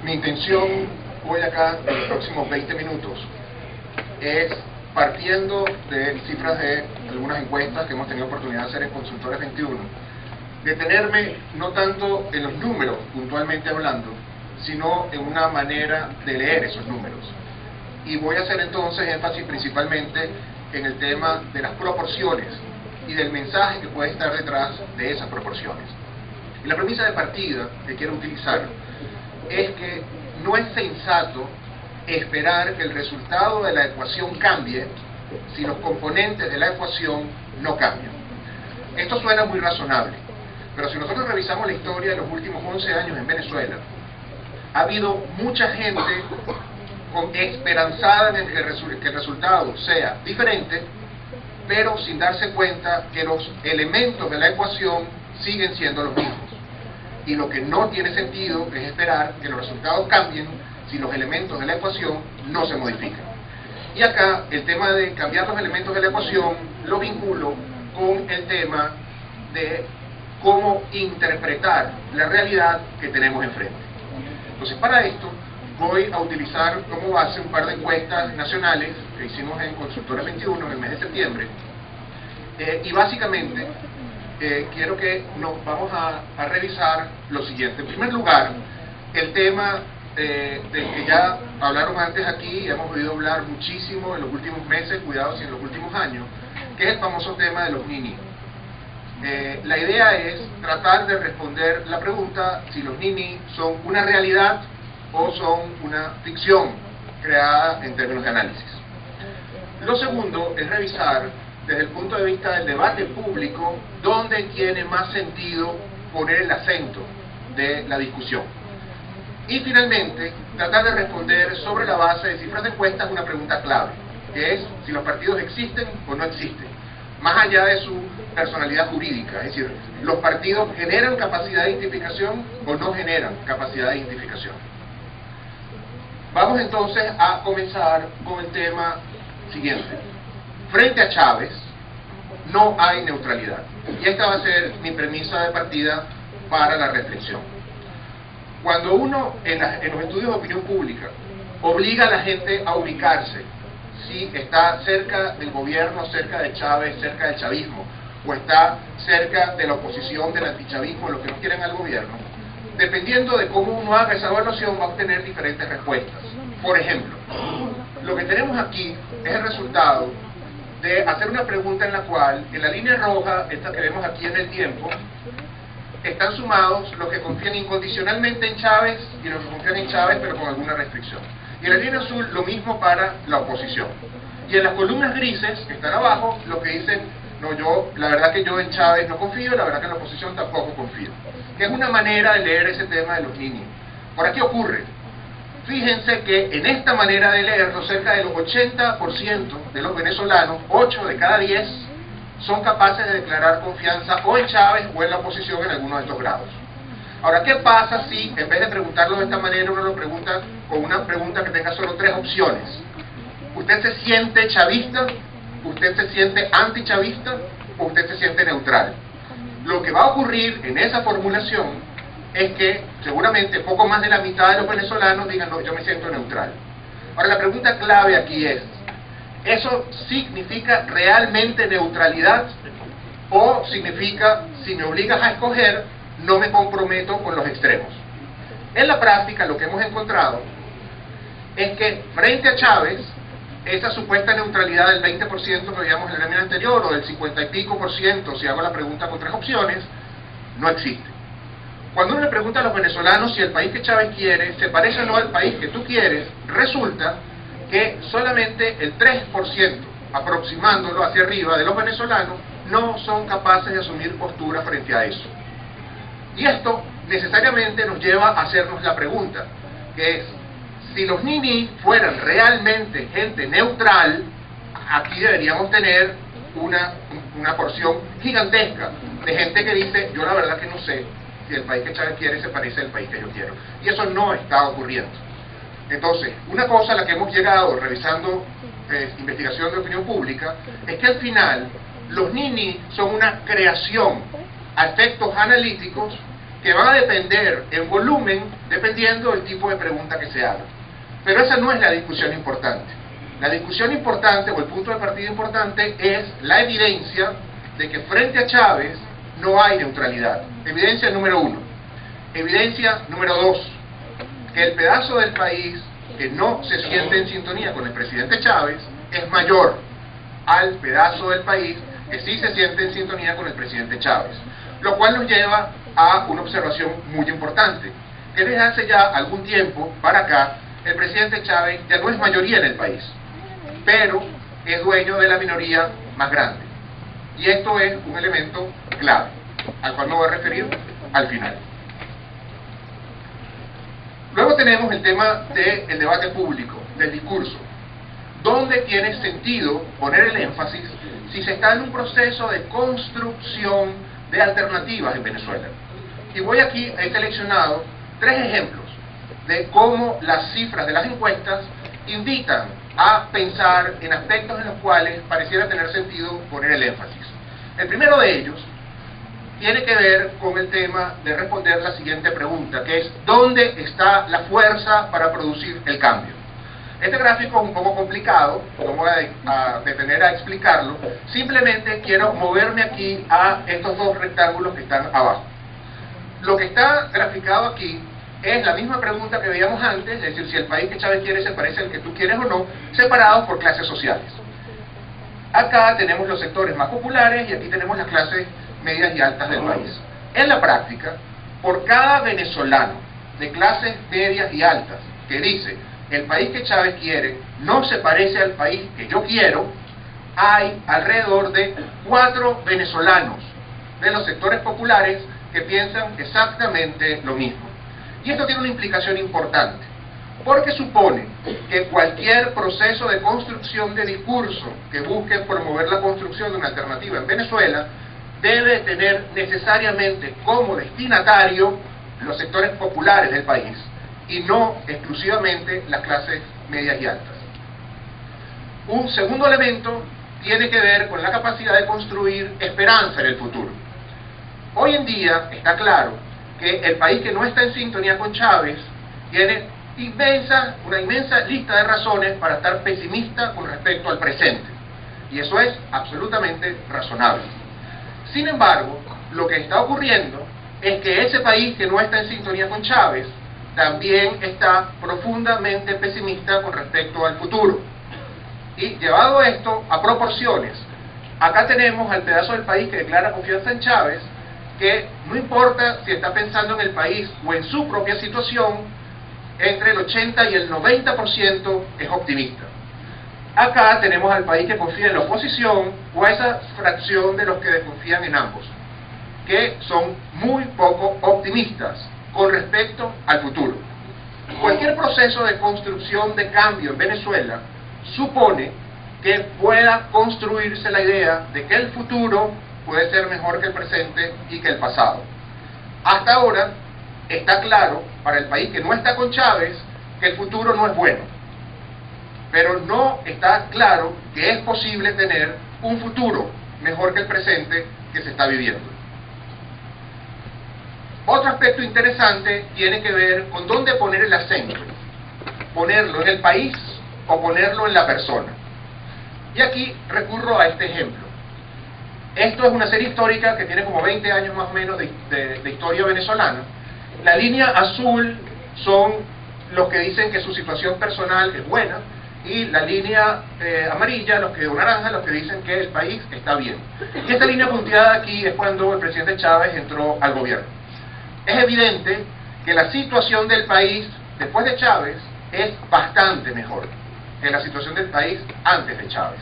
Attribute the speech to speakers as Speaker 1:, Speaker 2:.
Speaker 1: Mi intención hoy acá, en los próximos 20 minutos, es, partiendo de cifras de algunas encuestas que hemos tenido oportunidad de hacer en Consultores 21, detenerme no tanto en los números, puntualmente hablando, sino en una manera de leer esos números. Y voy a hacer entonces énfasis principalmente en el tema de las proporciones y del mensaje que puede estar detrás de esas proporciones. Y la premisa de partida que quiero utilizar es que no es sensato esperar que el resultado de la ecuación cambie si los componentes de la ecuación no cambian. Esto suena muy razonable, pero si nosotros revisamos la historia de los últimos 11 años en Venezuela, ha habido mucha gente esperanzada en que el resultado sea diferente, pero sin darse cuenta que los elementos de la ecuación siguen siendo los mismos. Y lo que no tiene sentido es esperar que los resultados cambien si los elementos de la ecuación no se modifican. Y acá el tema de cambiar los elementos de la ecuación lo vinculo con el tema de cómo interpretar la realidad que tenemos enfrente. Entonces, para esto voy a utilizar como base un par de encuestas nacionales que hicimos en Consultores 21 en el mes de septiembre, y básicamente quiero que nos vamos a revisar lo siguiente. En primer lugar, el tema del que ya hablaron antes aquí y hemos oído hablar muchísimo en los últimos meses, cuidado si en los últimos años, que es el famoso tema de los ninis. La idea es tratar de responder la pregunta si los ninis son una realidad o son una ficción creada en términos de análisis. Lo segundo es revisar desde el punto de vista del debate público dónde tiene más sentido poner el acento de la discusión. Y finalmente, tratar de responder sobre la base de cifras de encuestas una pregunta clave, que es si los partidos existen o no existen, más allá de su personalidad jurídica, es decir, ¿los partidos generan capacidad de identificación o no generan capacidad de identificación? Vamos entonces a comenzar con el tema siguiente. Frente a Chávez no hay neutralidad. Y esta va a ser mi premisa de partida para la reflexión. Cuando uno, en los estudios de opinión pública, obliga a la gente a ubicarse si está cerca del gobierno, cerca de Chávez, cerca del chavismo, o está cerca de la oposición, del antichavismo, los que no quieren al gobierno, dependiendo de cómo uno haga esa evaluación, va a obtener diferentes respuestas. Por ejemplo, lo que tenemos aquí es el resultado de hacer una pregunta en la cual, en la línea roja, esta que vemos aquí en el tiempo, están sumados los que confían incondicionalmente en Chávez y los que confían en Chávez pero con alguna restricción. Y en la línea azul lo mismo para la oposición. Y en las columnas grises, que están abajo, los que dicen, no, la verdad que yo en Chávez no confío, la verdad que en la oposición tampoco confío. Que es una manera de leer ese tema de los ninis. Ahora, ¿qué ocurre? Fíjense que en esta manera de leerlo, cerca del 80% de los venezolanos, 8 de cada 10, son capaces de declarar confianza o en Chávez o en la oposición en alguno de estos grados. Ahora, ¿qué pasa si en vez de preguntarlo de esta manera uno lo pregunta con una pregunta que tenga solo 3 opciones? ¿Usted se siente chavista? ¿Usted se siente antichavista? ¿O usted se siente neutral? Lo que va a ocurrir en esa formulación es que seguramente poco más de la mitad de los venezolanos digan, no, yo me siento neutral. Ahora, la pregunta clave aquí es, ¿eso significa realmente neutralidad? ¿O significa, si me obligas a escoger, no me comprometo con los extremos? En la práctica, lo que hemos encontrado es que frente a Chávez, esa supuesta neutralidad del 20% que veíamos en la lámina anterior, o del 50 y pico por ciento, si hago la pregunta con 3 opciones, no existe. Cuando uno le pregunta a los venezolanos si el país que Chávez quiere se parece o no al país que tú quieres, resulta que solamente el 3%, aproximándolo hacia arriba, de los venezolanos no son capaces de asumir postura frente a eso. Y esto necesariamente nos lleva a hacernos la pregunta, que es, si los ninis fueran realmente gente neutral, aquí deberíamos tener una porción gigantesca de gente que dice, yo la verdad que no sé si el país que Chávez quiere se parece al país que yo quiero. Y eso no está ocurriendo. Entonces, una cosa a la que hemos llegado revisando investigación de opinión pública es que al final los ninis son una creación a efectos analíticos que van a depender en volumen dependiendo del tipo de pregunta que se haga. Pero esa no es la discusión importante. La discusión importante o el punto de partida importante es la evidencia de que frente a Chávez no hay neutralidad. Evidencia número 1. Evidencia número 2. Que el pedazo del país que no se siente en sintonía con el presidente Chávez es mayor al pedazo del país que sí se siente en sintonía con el presidente Chávez. Lo cual nos lleva a una observación muy importante, que desde hace ya algún tiempo para acá, el presidente Chávez ya no es mayoría en el país, pero es dueño de la minoría más grande. Y esto es un elemento clave, al cual me voy a referir al final. Luego tenemos el tema del debate público, del discurso, donde tiene sentido poner el énfasis si se está en un proceso de construcción de alternativas en Venezuela. Y voy aquí, he seleccionado 3 ejemplos de cómo las cifras de las encuestas invitan a pensar en aspectos en los cuales pareciera tener sentido poner el énfasis. El primero de ellos tiene que ver con el tema de responder la siguiente pregunta, que es ¿dónde está la fuerza para producir el cambio? Este gráfico es un poco complicado, no voy a detener a explicarlo, simplemente quiero moverme aquí a estos 2 rectángulos que están abajo. Lo que está graficado aquí es la misma pregunta que veíamos antes, es decir, si el país que Chávez quiere se parece al que tú quieres o no, separados por clases sociales. Acá tenemos los sectores más populares y aquí tenemos las clases medias y altas del país. En la práctica, por cada venezolano de clases medias y altas que dice el país que Chávez quiere no se parece al país que yo quiero, hay alrededor de 4 venezolanos de los sectores populares que piensan exactamente lo mismo. Y esto tiene una implicación importante, porque supone que cualquier proceso de construcción de discurso que busque promover la construcción de una alternativa en Venezuela debe tener necesariamente como destinatario los sectores populares del país y no exclusivamente las clases medias y altas. Un segundo elemento tiene que ver con la capacidad de construir esperanza en el futuro. Hoy en día está claro que el país que no está en sintonía con Chávez tiene una inmensa lista de razones para estar pesimista con respecto al presente. Y eso es absolutamente razonable. Sin embargo, lo que está ocurriendo es que ese país que no está en sintonía con Chávez también está profundamente pesimista con respecto al futuro. Y llevado esto a proporciones, acá tenemos al pedazo del país que declara confianza en Chávez, que no importa si está pensando en el país o en su propia situación, entre el 80 y el 90% es optimista. Acá tenemos al país que confía en la oposición o a esa fracción de los que desconfían en ambos, que son muy poco optimistas con respecto al futuro. Cualquier proceso de construcción de cambio en Venezuela supone que pueda construirse la idea de que el futuro puede ser mejor que el presente y que el pasado. Hasta ahora está claro para el país que no está con Chávez que el futuro no es bueno, pero no está claro que es posible tener un futuro mejor que el presente que se está viviendo. Otro aspecto interesante tiene que ver con dónde poner el acento, ponerlo en el país o ponerlo en la persona. Y aquí recurro a este ejemplo. Esto es una serie histórica que tiene como 20 años más o menos de historia venezolana. La línea azul son los que dicen que su situación personal es buena, y la línea amarilla, o naranja, los que dicen que el país está bien. Y esta línea punteada aquí es cuando el presidente Chávez entró al gobierno. Es evidente que la situación del país después de Chávez es bastante mejor que la situación del país antes de Chávez.